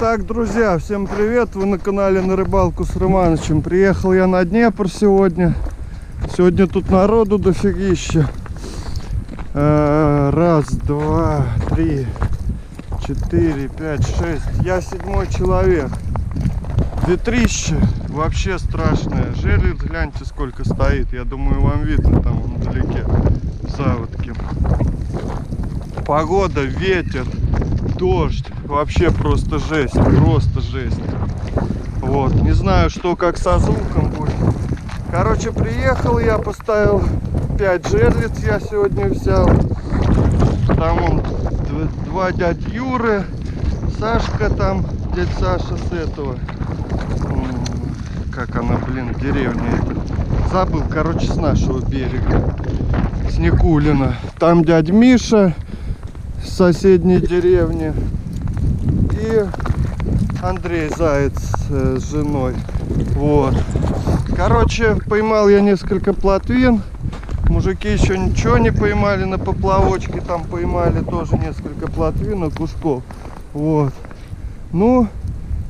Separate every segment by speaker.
Speaker 1: Так, друзья, всем привет! Вы на канале На Рыбалку с Романычем. Приехал я на Днепр сегодня. Сегодня тут народу дофигища. Раз, два, три, 4, 5, 6. Я 7-й человек. Ветрище вообще страшное. Жерлиц, гляньте, сколько стоит. Я думаю, вам видно там вдалеке, в заводке. Погода, ветер, дождь. Вообще просто жесть, просто жесть. Вот, не знаю, что как со звуком будет. Короче, приехал я, поставил 5 жерлиц я сегодня взял. Там два дядь Юры, Сашка там, дядь Саша с этого. Как она, блин, деревня эта. Забыл, короче, с нашего берега. С Никулина. Там дядь Миша с соседней деревни. И Андрей Заяц с женой. Вот. Короче, поймал я несколько плотвин. Мужики еще ничего не поймали на поплавочке. Там поймали тоже несколько плотвинок, ушков. Вот. Ну,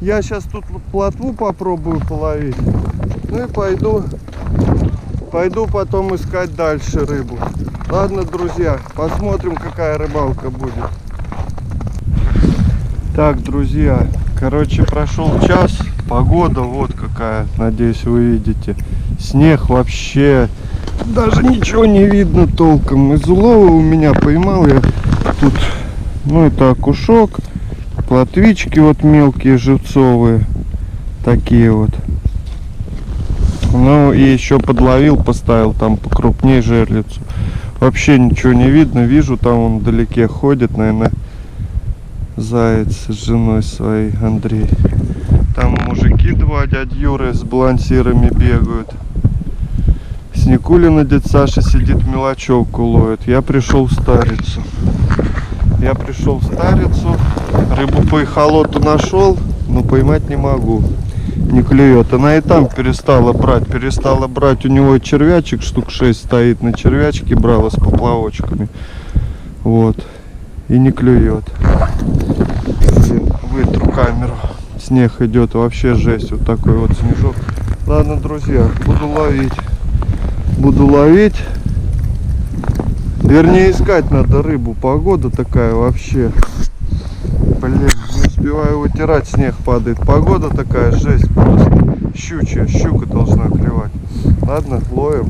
Speaker 1: я сейчас тут плотву попробую половить. Ну и пойду потом искать дальше рыбу. Ладно, друзья, посмотрим, какая рыбалка будет. Так, друзья, короче, прошел час. Погода вот какая, надеюсь, вы видите. Снег вообще, даже ничего не видно толком. Из улова у меня поймал я тут, ну это окушок, плотвички вот мелкие, живцовые, такие вот. Ну и еще подловил, поставил там покрупнее жерлицу. Вообще ничего не видно, вижу, там он вдалеке ходит, наверное, Заяц с женой своей, Андрей. Там мужики два, дядь Юры с балансирами бегают. С Никулина дядь Саша сидит, мелочевку ловит. Я пришел в Старицу. Рыбу по эхолоту нашел, но поймать не могу. Не клюет. Она и там перестала брать. У него червячек штук 6 стоит. На червячке брала с поплавочками. Вот. И не клюет. Вытру камеру. Снег идет, вообще жесть. Вот такой вот снежок. Ладно, друзья, буду ловить. Вернее, искать надо рыбу. Погода такая вообще. Блин, не успеваю вытирать, снег падает. Погода такая, жесть просто. Щучья, щука должна клевать. Ладно, ловим.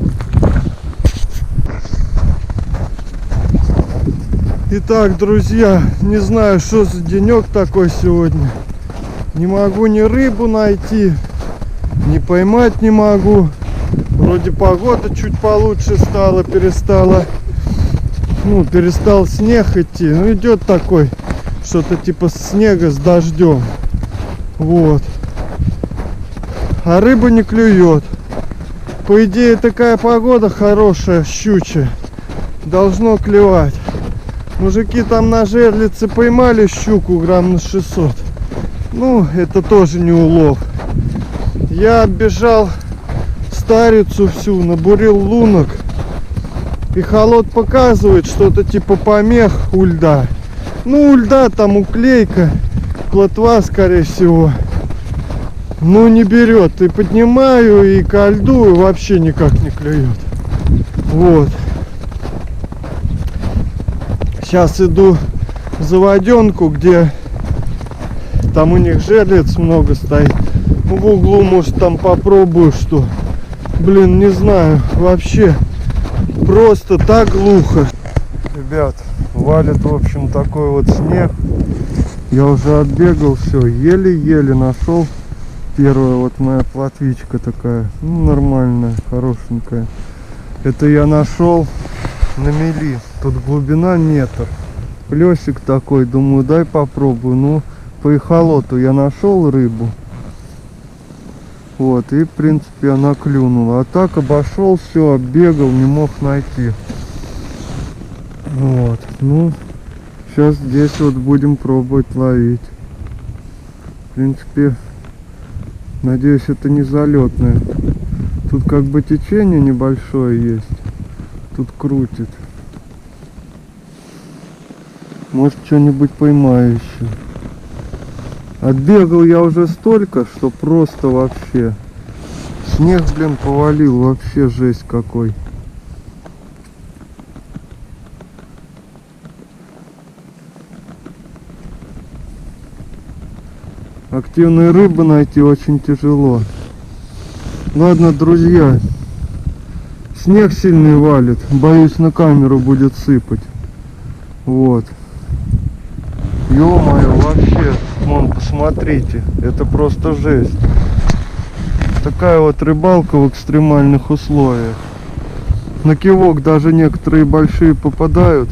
Speaker 1: Итак, друзья, не знаю, что за денек такой сегодня. Не могу ни рыбу найти, ни поймать не могу. Вроде погода чуть получше стала, перестал снег идти. Ну, идет такой, что-то типа снега с дождем. Вот. А рыба не клюет. По идее, такая погода хорошая, щучья. Должно клевать. Мужики там на жерлице поймали щуку грамм на 600. Ну, это тоже не улов. Я оббежал Старицу всю, набурил лунок. Эхолот показывает что-то типа помех у льда. Ну, у льда там уклейка, плотва, скорее всего. Ну, не берет. И поднимаю, и ко льду, и вообще никак не клюет. Вот. Сейчас иду в заводенку, где там у них жерлиц много стоит. В углу, может, там попробую что. Блин, не знаю. Вообще просто так глухо. Ребят, валит, в общем, такой вот снег. Я уже отбегал все. Еле-еле нашел. Первая вот моя плотвичка такая. Ну, нормальная, хорошенькая. Это я нашел на мели. Тут глубина метр. Плесик такой. Думаю, дай попробую. Ну, по эхолоту я нашел рыбу. Вот, и в принципе она клюнула. А так обошел все, оббегал, не мог найти. Вот, ну, сейчас здесь вот будем пробовать ловить. В принципе, надеюсь, это не залетное. Тут как бы течение небольшое есть. Тут крутит. Может, что-нибудь поймаю еще. Отбегал я уже столько, что просто вообще. Снег, блин, повалил, вообще жесть какой. Активные рыбы найти очень тяжело. Ладно, друзья, снег сильный валит, боюсь, на камеру будет сыпать. Вот. Ё-моё, вообще, вон, посмотрите, это просто жесть. Такая вот рыбалка в экстремальных условиях. На кивок даже некоторые большие попадают,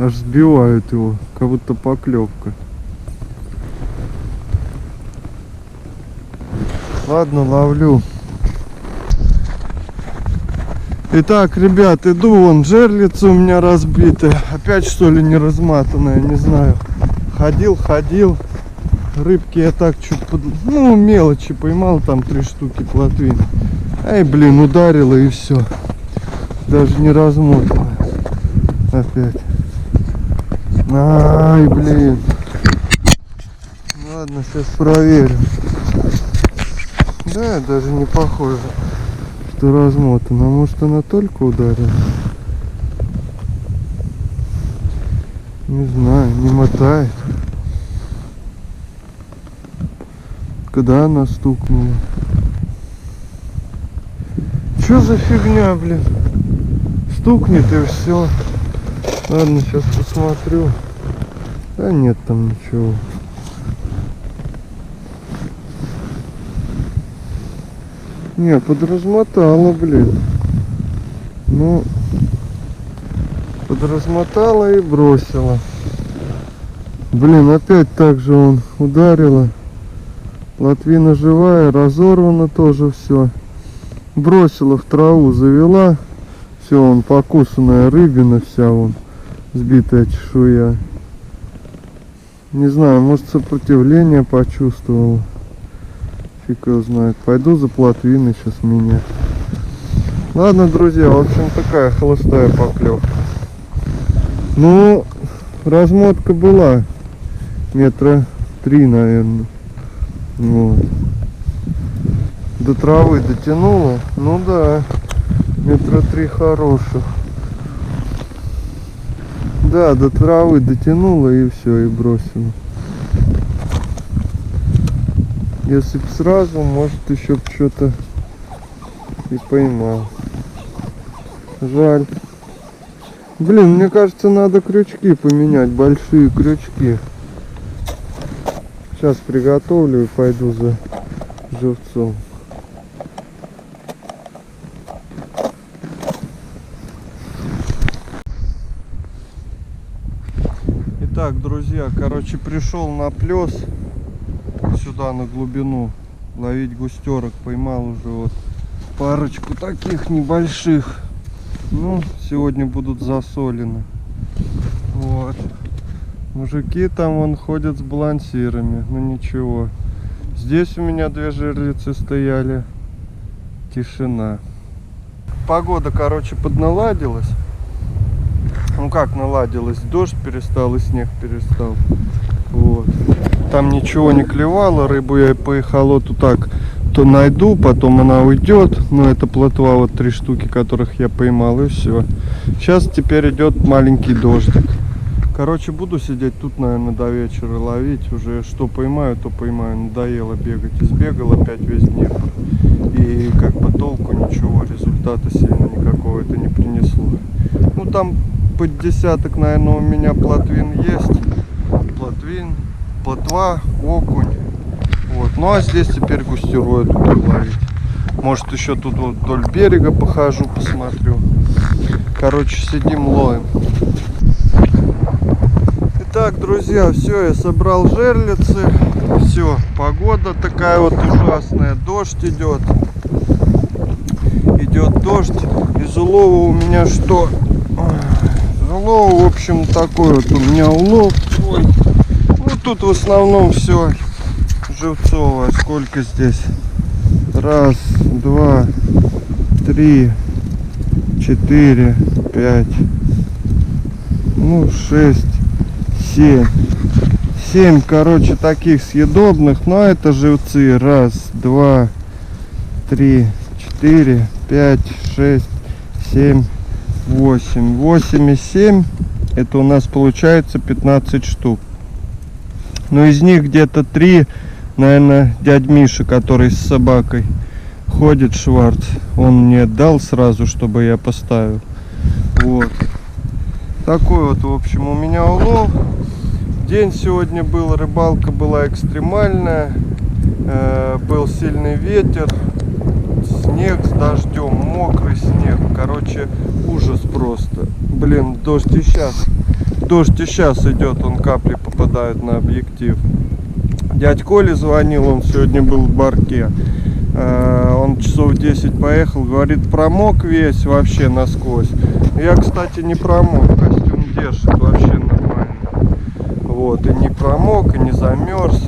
Speaker 1: аж сбивают его, как будто поклевка. Ладно, ловлю. Итак, ребят, иду, вон жерлица у меня разбитая. Опять что ли не разматанная, не знаю. Ходил. Рыбки я так чуть ну, мелочи поймал, там 3 штуки плотвин. Эй, блин, ударило и все. Даже не размотанная. Опять. Ай, блин. Ладно, сейчас проверим. Да, даже не похоже, что размотана. Может, она только ударила? Не знаю, не мотает. Когда она стукнула? Что за фигня, блин? Стукнет и все. Ладно, сейчас посмотрю. Да нет там ничего. Не, подразмотала, блин. Ну, подразмотала и бросила. Блин, опять так же он ударила. Латвина живая, разорвана тоже все. Бросила в траву, завела. Все, он покусанная рыбина вся, вон, сбитая чешуя. Не знаю, может, сопротивление почувствовала. Фиг его знает. Пойду за плотвиной сейчас менять. Ладно, друзья, в общем, такая холостая поклевка. Ну, размотка была. 3 метра, наверное. Вот. До травы дотянула. Ну да, 3 метра хороших. Да, до травы дотянула и все, и бросила. Если б сразу, может, еще б что-то и поймал. Жаль. Блин, мне кажется, надо крючки поменять, большие крючки. Сейчас приготовлю и пойду за живцом. Итак, друзья, короче, пришел на плес сюда на глубину ловить густерок. Поймал уже вот парочку таких небольших. Ну, сегодня будут засолены. Вот. Мужики там вон ходят с балансирами. Ну ничего. Здесь у меня 2 жерлицы стояли. Тишина. Погода, короче, подналадилась. Ну как наладилась? Дождь перестал и снег перестал. Вот. Там ничего не клевало. Рыбу я по эхолоту так то найду, потом она уйдет. Но это плотва, вот 3 штуки, которых я поймал, и все. Сейчас теперь идет маленький дождик. Короче, буду сидеть тут, наверное, до вечера ловить. Уже что поймаю, то поймаю. Надоело бегать. Избегал опять весь Днепр. И как бы толку ничего, результата сильно никакого это не принесло. Ну там под десяток, наверное, у меня плотвин есть. Плотва, окунь. Вот. Ну а здесь теперь густеру эту буду ловить. Может, еще тут вот вдоль берега похожу, посмотрю. Короче, сидим, ловим. Итак, друзья, все, я собрал жерлицы. Все, погода такая вот ужасная. Дождь идет. Идет дождь. Из улова у меня что? Из улова, в общем, такой вот у меня улов. Ой. Ну, тут в основном все живцовое. Сколько здесь? 1, 2, 3, 4, 5, ну 6, 7, 7, короче, таких съедобных, но это живцы. 1, 2, 3, 4, 5, 6, 7, 8. 8 и 7, это у нас получается 15 штук. Но из них где-то 3, наверное, дядь Миша, который с собакой ходит, Шварц, он мне дал сразу, чтобы я поставил. Вот. Такой вот, в общем, у меня улов. День сегодня был, рыбалка была экстремальная. Был сильный ветер, снег с дождем, мокрый снег. Короче, ужас просто. Блин, дождь и сейчас идет, он капли попадают на объектив. Дядь Коля звонил, он сегодня был в Барке. Он часов 10 поехал, говорит, промок весь вообще насквозь. Я, кстати, не промок, костюм держит вообще нормально. Вот, и не промок, и не замерз.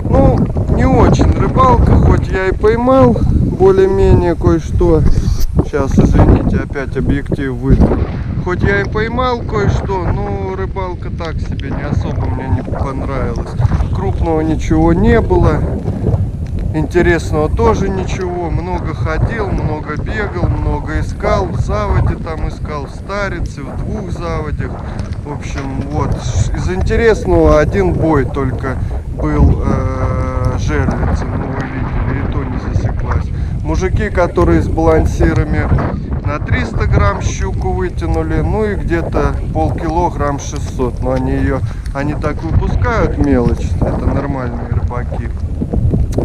Speaker 1: Ну, не очень рыбалка, хоть я и поймал более-менее кое-что. Сейчас, извините, опять объектив вытру. Хоть я и поймал кое-что, но рыбалка так себе, не особо мне не понравилась. Крупного ничего не было. Интересного тоже ничего. Много ходил, много бегал, много искал. В заводе там искал, в Старице, в 2 заводях. В общем, вот. Из интересного один бой только был жерлицы. Ну, вы видели, и то не засеклась. Мужики, которые с балансирами на 300 грамм щуку вытянули. Ну и где-то полкило, грамм 600. Но они так выпускают мелочь. Это нормальные рыбаки.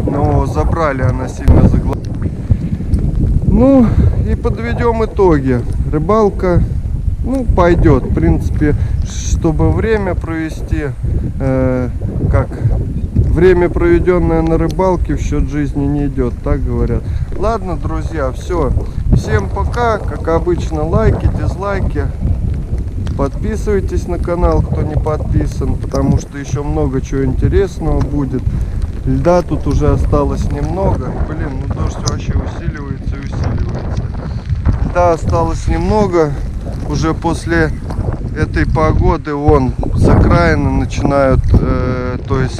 Speaker 1: Но забрали, она сильно заглохла. Ну и подведем итоги. Рыбалка, ну, пойдет. В принципе, чтобы время провести, как время, проведенное на рыбалке, в счет жизни не идет, так говорят. Ладно, друзья, все. Всем пока. Как обычно, лайки, дизлайки. Подписывайтесь на канал, кто не подписан, потому что еще много чего интересного будет. Льда тут уже осталось немного. Блин, ну дождь вообще усиливается и усиливается. Льда осталось немного. Уже после этой погоды вон с окраины начинают, то есть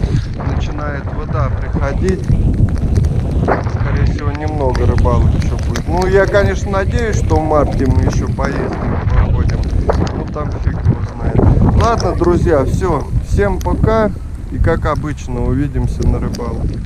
Speaker 1: начинает вода приходить. Скорее всего, немного рыбалок еще будет. Ну, я, конечно, надеюсь, что в марте мы еще поездим, походим. Ну, там фиг его знает. Ладно, друзья, все. Всем пока. И как обычно, увидимся на рыбалке.